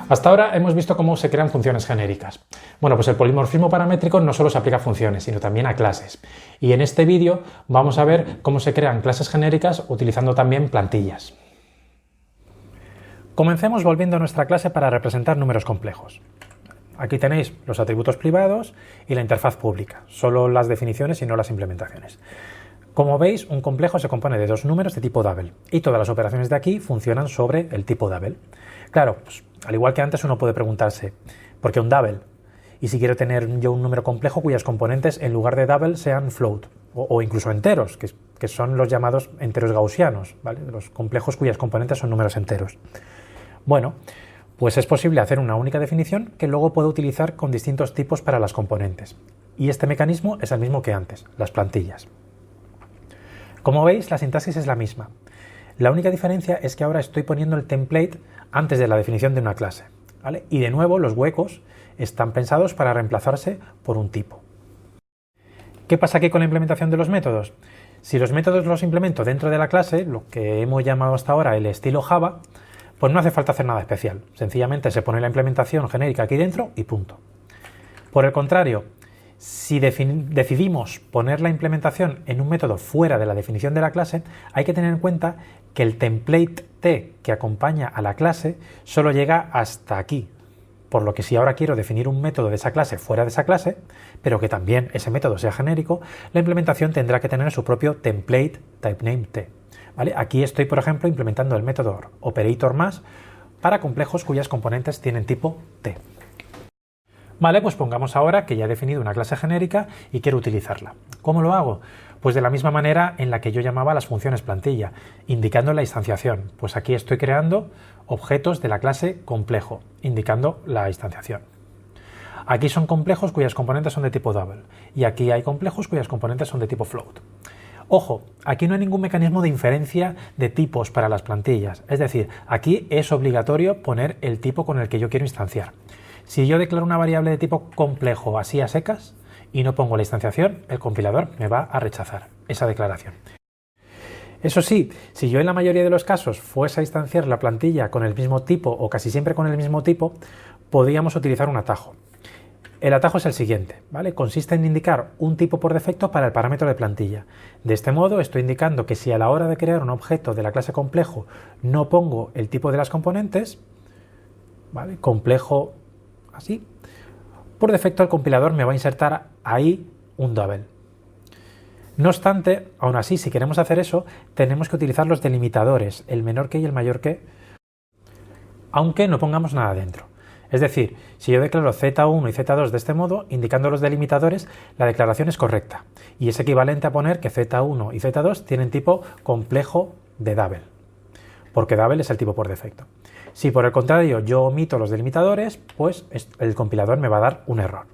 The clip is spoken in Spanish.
Hasta ahora hemos visto cómo se crean funciones genéricas. Bueno, pues el polimorfismo paramétrico no solo se aplica a funciones, sino también a clases. Y en este vídeo vamos a ver cómo se crean clases genéricas utilizando también plantillas. Comencemos volviendo a nuestra clase para representar números complejos. Aquí tenéis los atributos privados y la interfaz pública, solo las definiciones y no las implementaciones. Como veis, un complejo se compone de dos números de tipo double y todas las operaciones de aquí funcionan sobre el tipo double. Claro, pues, al igual que antes uno puede preguntarse, ¿por qué un double? Y si quiero tener yo un número complejo cuyas componentes en lugar de double sean float o incluso enteros, que son los llamados enteros gaussianos, ¿vale? Los complejos cuyas componentes son números enteros. Bueno, pues es posible hacer una única definición que luego puedo utilizar con distintos tipos para las componentes. Y este mecanismo es el mismo que antes, las plantillas. Como veis, la sintaxis es la misma. La única diferencia es que ahora estoy poniendo el template antes de la definición de una clase, ¿vale? Y de nuevo los huecos están pensados para reemplazarse por un tipo. ¿Qué pasa aquí con la implementación de los métodos? Si los métodos los implemento dentro de la clase, lo que hemos llamado hasta ahora el estilo Java, pues no hace falta hacer nada especial. Sencillamente se pone la implementación genérica aquí dentro y punto. Por el contrario, si decidimos poner la implementación en un método fuera de la definición de la clase, hay que tener en cuenta que el template T que acompaña a la clase solo llega hasta aquí. Por lo que si ahora quiero definir un método de esa clase fuera de esa clase, pero que también ese método sea genérico, la implementación tendrá que tener su propio template typename_t. ¿Vale? Aquí estoy, por ejemplo, implementando el método operator más para complejos cuyas componentes tienen tipo T. Vale, pues pongamos ahora que ya he definido una clase genérica y quiero utilizarla. ¿Cómo lo hago? Pues de la misma manera en la que yo llamaba las funciones plantilla, indicando la instanciación. Pues aquí estoy creando objetos de la clase complejo, indicando la instanciación. Aquí son complejos cuyas componentes son de tipo double y aquí hay complejos cuyas componentes son de tipo float. Ojo, aquí no hay ningún mecanismo de inferencia de tipos para las plantillas, es decir, aquí es obligatorio poner el tipo con el que yo quiero instanciar. Si yo declaro una variable de tipo complejo así a secas y no pongo la instanciación, el compilador me va a rechazar esa declaración. Eso sí, si yo en la mayoría de los casos fuese a instanciar la plantilla con el mismo tipo o casi siempre con el mismo tipo, podríamos utilizar un atajo. El atajo es el siguiente, ¿vale? Consiste en indicar un tipo por defecto para el parámetro de plantilla. De este modo estoy indicando que si a la hora de crear un objeto de la clase complejo no pongo el tipo de las componentes, ¿vale? Complejo así, por defecto el compilador me va a insertar ahí un double. No obstante, aún así, si queremos hacer eso, tenemos que utilizar los delimitadores, el menor que y el mayor que, aunque no pongamos nada dentro. Es decir, si yo declaro Z1 y Z2 de este modo, indicando los delimitadores, la declaración es correcta y es equivalente a poner que Z1 y Z2 tienen tipo complejo de double, porque double es el tipo por defecto. Si por el contrario yo omito los delimitadores, pues el compilador me va a dar un error.